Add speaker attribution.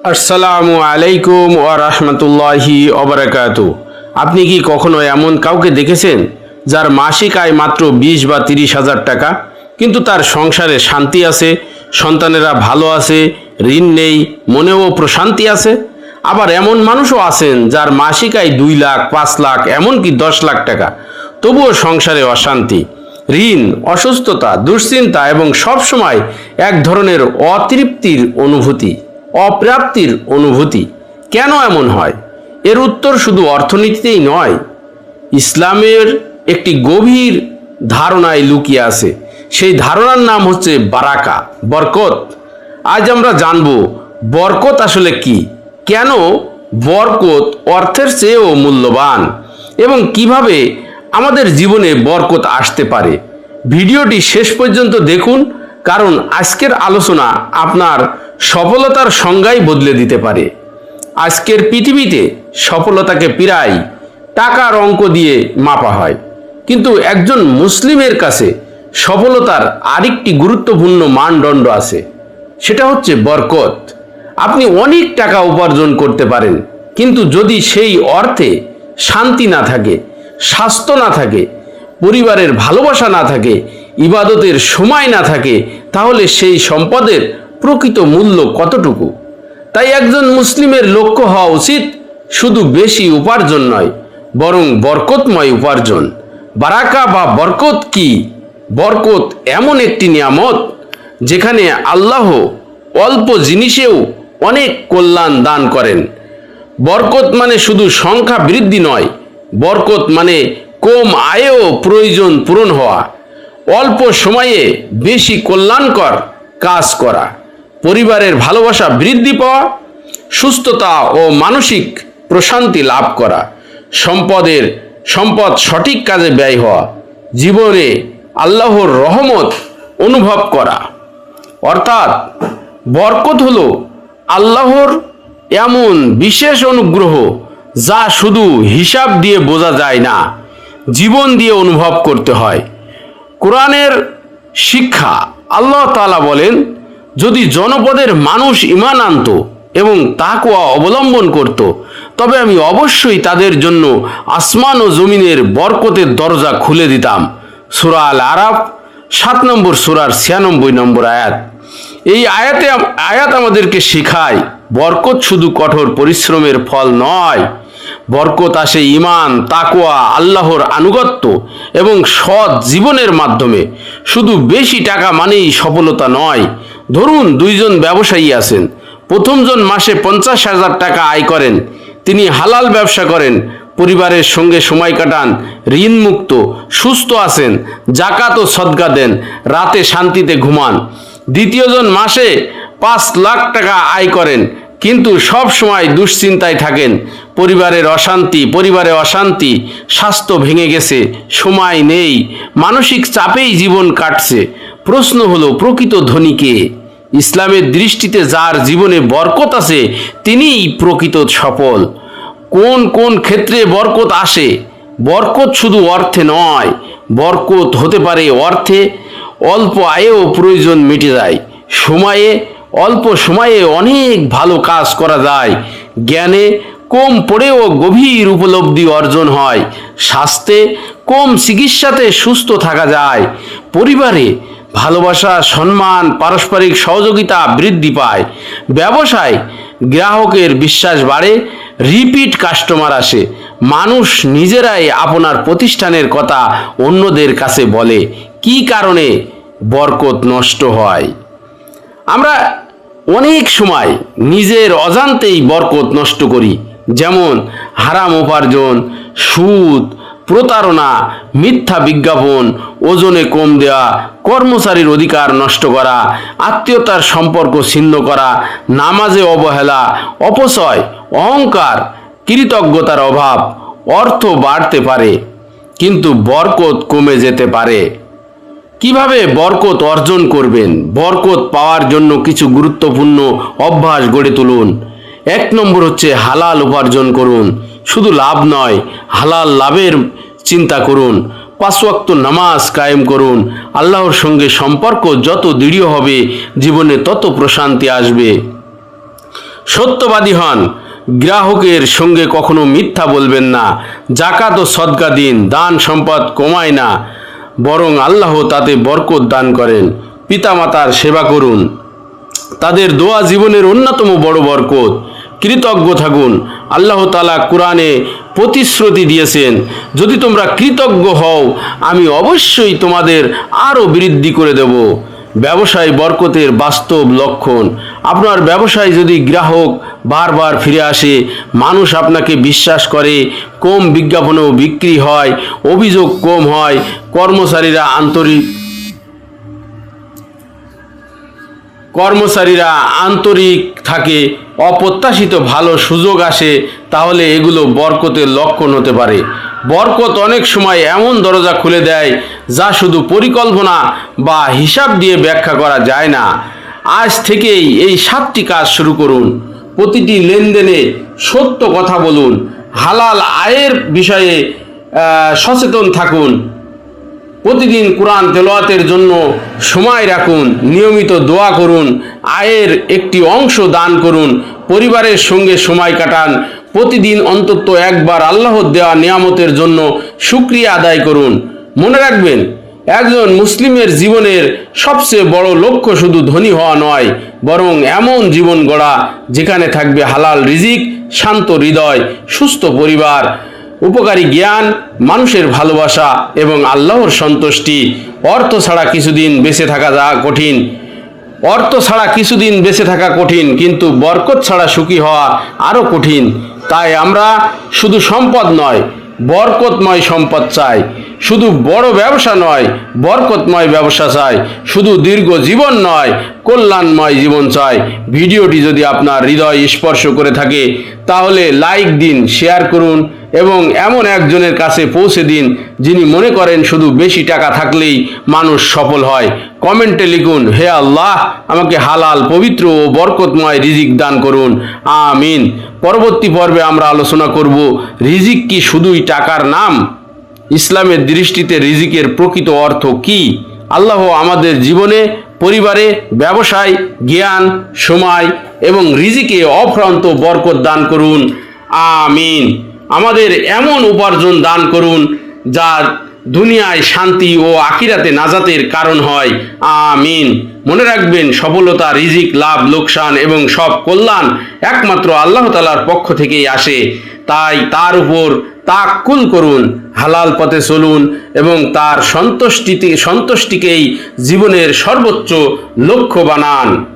Speaker 1: আসসালামু আলাইকুম ওয়া রাহমাতুল্লাহি ওয়া বারাকাতুহু। আপনি কি কখনো এমন কাউকে দেখেছেন যার মাসিক আয় মাত্র 20 বা 30 হাজার টাকা, কিন্তু তার সংসারে শান্তি আছে, সন্তানেরা ভালো আছে, ঋণ নেই, মনেও প্রশান্তি আছে? আবার এমন মানুষও আছেন যার মাসিক আয় 2 লাখ, 5 লাখ, এমনকি 10 লাখ টাকা, তবুও সংসারে অশান্তি, ঋণ, অসুস্থতা, দুশ্চিন্তা এবং সবসময় এক ধরনের অতৃপ্তির অনুভূতি, অপ্রাপ্তির অনুভূতি। কেন এমন হয়? এর উত্তর শুধু অর্থনীতিতেই নয়, ইসলামের একটি গভীর ধারণায় লুকিয়ে আছে। সেই ধারণার নাম হচ্ছে বারাকা, বরকত। আজ আমরা জানব বরকত আসলে কি, কেন বরকত অর্থের চেয়েও মূল্যবান, এবং কিভাবে আমাদের জীবনে বরকত আসতে পারে। ভিডিওটি শেষ পর্যন্ত দেখুন, কারণ আজকের আলোচনা আপনার সফলতার সংজ্ঞাই বদলে দিতে পারে। আজকের পৃথিবীতে সফলতাকে প্রায় টাকার অঙ্ক দিয়ে মাপা হয়, কিন্তু একজন মুসলিমের কাছে সফলতার আরেকটি গুরুত্বপূর্ণ মানদণ্ড আছে, সেটা হচ্ছে বরকত। আপনি অনেক টাকা উপার্জন করতে পারেন, কিন্তু যদি সেই অর্থে শান্তি না থাকে, স্বাস্থ্য না থাকে, পরিবারের ভালোবাসা না থাকে, ইবাদতের সময় না থাকে, তাহলে সেই সম্পদের প্রকৃত মূল্য কতটুকু? তাই একজন মুসলিমের লক্ষ্য হওয়া উচিত শুধু বেশি উপার্জন নয়, বরং বরকতময় উপার্জন। বারাকা বা বরকত কি? বরকত এমন একটি নিয়ামত যেখানে আল্লাহ অল্প জিনিসেও অনেক কল্যাণ দান করেন। বরকত মানে শুধু সংখ্যা বৃদ্ধি নয়, বরকত মানে কম আয়েও প্রয়োজন পূরণ হওয়া, অল্প সময়ে বেশি কল্যাণকর কাজ করা, পরিবারের ভালোবাসা বৃদ্ধি পাওয়া, সুস্থতা ও মানসিক প্রশান্তি লাভ করা, সম্পদ সঠিক কাজে ব্যয় হওয়া, জীবনে আল্লাহর রহমত অনুভব করা। অর্থাৎ বরকত হলো আল্লাহর এমন বিশেষ অনুগ্রহ যা শুধু হিসাব দিয়ে বোঝা যায় না, জীবন দিয়ে অনুভব করতে হয়। কোরআনের শিক্ষা, আল্লাহ তাআলা বলেন, যদি জনপদের মানুষ ঈমান আনত এবং তাকওয়া অবলম্বন করত, তবে আমি অবশ্যই তাদের জন্য আসমান ও জমিনের বরকতের দরজা খুলে দিতাম। সূরা আল আরাফ 7 নম্বর সূরার 96 নম্বর আয়াত। এই আয়াত আমাদেরকে শেখায় বরকত শুধু কঠোর পরিশ্রমের ফল নয়, বরকত আসে ঈমান, তাকওয়া, আল্লাহর আনুগত্য এবং সৎ জীবনের মাধ্যমে। শুধু বেশি টাকা মানেই সফলতা নয়। ধরুন, 2 জন ব্যবসায়ী আছেন। প্রথমজন মাসে 50,000 টাকা আয় করেন, তিনি হালাল ব্যবসা করেন, পরিবারের সঙ্গে সময় কাটান, ঋণমুক্ত, সুস্থ আছেন, জাকাত ও সদকা দেন, রাতে শান্তিতে ঘুমান। দ্বিতীয়জন মাসে 5 লাখ টাকা আয় করেন, কিন্তু সব সময় দুশ্চিন্তায় থাকেন, পরিবারে অশান্তি, স্বাস্থ্য ভেঙে গেছে, সময় নেই, মানসিক চাপেই জীবন কাটছে। প্রশ্ন হলো, প্রকৃত ধনী কে? ইসলামের দৃষ্টিতে যার জীবনে বরকত আছে তিনিই প্রকৃত সফল। কোন কোন ক্ষেত্রে বরকত আসে? বরকত শুধু অর্থে নয়, বরকত হতে পারে অর্থে। অল্প আয়েও প্রয়োজন মিটে যায়, অল্প সময়ে অনেক ভালো কাজ করা যায়, জ্ঞানে কম পড়েও গভীর উপলব্ধি অর্জন হয়, স্বাস্থ্যে কম চিকিৎসাতে সুস্থ থাকা যায়, পরিবারে ভালোবাসা, সম্মান, পারস্পরিক সহযোগিতা বৃদ্ধি পায়, ব্যবসায় গ্রাহকের বিশ্বাস বাড়ে, রিপিট কাস্টমার আসে, মানুষ নিজেরাই আপনার প্রতিষ্ঠানের কথা অন্যদের কাছে বলে। কি কারণে বরকত নষ্ট হয়? আমরা অনেক সময় নিজের অজান্তেই বরকত নষ্ট করি, যেমন হারাম উপার্জন, সুদ, প্রতারণা, মিথ্যা বিজ্ঞাপন, ওজনে কম দেওয়া, কর্মচারীর অধিকার নষ্ট করা, আত্মীয়তার সম্পর্ক ছিন্ন করা, নামাজে অবহেলা, অপচয়, অহংকার, কৃতজ্ঞতার অভাব। অর্থ বাড়তে পারে, কিন্তু বরকত কমে যেতে পারে। কিভাবে বরকত অর্জন করবেন? বরকত পাওয়ার জন্য কিছু গুরুত্বপূর্ণ অভ্যাস গড়ে তুলুন। 1 নম্বর হচ্ছে হালাল উপার্জন করুন। শুধু লাভ নয়, হালাল লাভের চিন্তা করুন। 5 ওয়াক্ত নামাজ কায়েম করুন। আল্লাহর সঙ্গে সম্পর্ক যত দৃঢ় হবে, জীবনে তত প্রশান্তি আসবে। সত্যবাদী হন, গ্রাহকের সঙ্গে কখনো মিথ্যা বলবেন না, জাকাত ও সদকা দিন, দান সম্পদ কমায় না, বরং আল্লাহ তাতে বরকত দান করেন। পিতামাতার সেবা করুন, তাদের দোয়া জীবনের অন্যতম বড় বরকত। কৃতজ্ঞ থাকুন, আল্লাহ তাআলা কোরআনে প্রতিশ্রুতি দিয়েছেন, যদি তোমরা কৃতজ্ঞ হও আমি অবশ্যই তোমাদের আরও বৃদ্ধি করে দেব। ব্যবসায় বরকতের বাস্তব লক্ষণ। আপনার ব্যবসায় যদি গ্রাহক বারবার ফিরে আসে, মানুষ আপনাকে বিশ্বাস করে, কম বিজ্ঞাপনেও বিক্রি হয়, অভিযোগ কম হয়, কর্মচারীরা আন্তরিক থাকে, অপ্রত্যাশিত ভালো সুযোগ আসে, তাহলে এগুলো বরকতের লক্ষণ হতে পারে। বরকত অনেক সময় এমন দরজা খুলে দেয় যা শুধু পরিকল্পনা বা হিসাব দিয়ে ব্যাখ্যা করা যায় না। আজ থেকেই এই 7টি কাজ শুরু করুন। প্রতিটি লেনদেনে সত্য কথা বলুন, হালাল আয়ের বিষয়ে সচেতন থাকুন, প্রতিদিন কোরআন তেলাওয়াতের জন্য সময় রাখুন, নিয়মিত দোয়া করুন, আয়ের একটি অংশ দান করুন, পরিবারের সঙ্গে সময় কাটান, প্রতিদিন অন্তত একবার আল্লাহর দেওয়া নিয়ামতের জন্য শুকরিয়া আদায় করুন। মনে রাখবেন, একজন মুসলিমের জীবনের সবচেয়ে বড় লক্ষ্য শুধু ধনী হওয়া নয়, বরং এমন জীবন গড়া যেখানে থাকবে হালাল রিজিক, শান্ত হৃদয়, সুস্থ পরিবার, উপকারী জ্ঞান, মানুষের ভালোবাসা এবং আল্লাহর সন্তুষ্টি। অর্থ ছাড়া কিছুদিন বেঁচে থাকা কঠিন, কিন্তু বরকত ছাড়া সুখী হওয়া আরও কঠিন। তাই আমরা শুধু সম্পদ নয়, বরকতময় সম্পদ চাই। শুধু বড় ব্যবসা নয়, বরকতময় ব্যবসা চাই। শুধু দীর্ঘ জীবন নয়, কল্যাণময় জীবন চাই। ভিডিওটি যদি আপনার হৃদয় স্পর্শ করে থাকে তাহলে লাইক দিন, শেয়ার করুন এবং এমন একজনের কাছে পৌঁছে দিন যিনি মনে করেন শুধু বেশি টাকা থাকলেই মানুষ সফল হয়। কমেন্টে লিখুন, হে আল্লাহ, আমাকে হালাল, পবিত্র ও বরকতময় রিজিক দান করুন, আমিন। পরবর্তী পর্বে আমরা আলোচনা করব, রিজিক কি শুধুই টাকার নাম? ইসলামের দৃষ্টিতে রিজিকের প্রকৃত অর্থ কি? আল্লাহ আমাদের জীবনে, পরিবারে, ব্যবসায়, জ্ঞান, সময় এবং রিজিকে অফুরন্ত বরকত দান করুন, আমিন। আমাদের এমন উপার্জন দান করুন যা দুনিয়ায় শান্তি ও আখিরাতে নাজাতের কারণ হয়, আমিন। মনে রাখবেন, সফলতা, রিজিক, লাভ, লোকসান এবং সব কল্যাণ একমাত্র আল্লাহ তাআলার পক্ষ থেকেই আসে। তাই তার উপর তাওয়াক্কুল করুন, হালাল পথে চলুন এবং তার সন্তুষ্টিকেই জীবনের সর্বোচ্চ লক্ষ্য বানান।